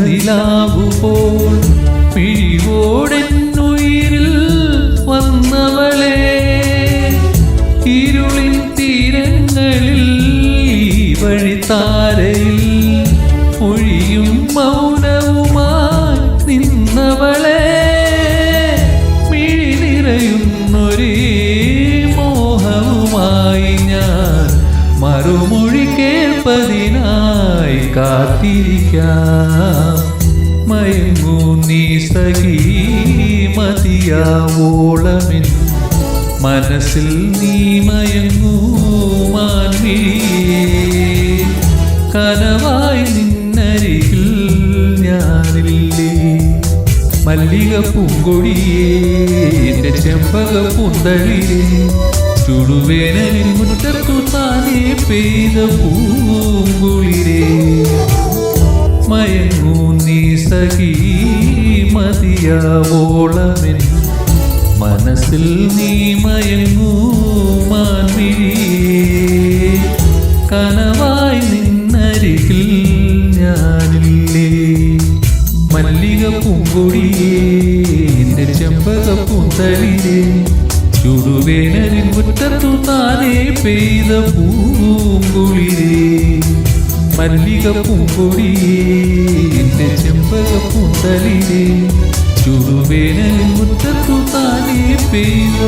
നിലാവുപോൽ പിഴിവോടെന്നുയിരിൽ വന്നവളെ ഇരുളിൻ തീരങ്ങളിൽ വഴിത്താരയിൽ ഒഴിയും മൗനവുമായി നിന്നവളെ മിഴി നിറയുന്നൊരേ മോഹവുമായി ഞാൻ മറുമൊഴി കേൾപ്പതിനായി കാത്തിരിക്കാം മയങ്ങൂ നീ സഖീ മതിയാവോളമിൻ മനസ്സിൽ നീ മയങ്ങൂ മാൻമിഴിയേ കനവായി നിന്നരികിൽ ഞാനില്ലേ മല്ലിക പൂങ്കൊടിയേ എൻ്റെ ചെമ്പക പൂന്തളിരേ ചുടുവേനലിൽ മുറ്റത്തു താനേ പെയ്ത പൂങ്കുളിരേ മയങ്ങൂ നീ സഖീ മതിയാവോളമെൻ മനസ്സിൽ നീ മയങ്ങൂ മാൻമിഴിയേ കനവായി നിന്നരികിൽ ഞാനില്ലേ മല്ലിക പൂങ്കൊടിയേ എൻ്റെ ചെമ്പക പൂന്തളിരേ ചുടുവേനലിൻ മുറ്റത്തു താനേ പെയ്ത പൂങ്കുളിരേ മല്ലിക പൂങ്കൊടിയേ എൻ്റെ ചെമ്പക പൂന്തളിരേ ചുടുവേനലിൻ മുറ്റത്തു താനേ പെയ്ത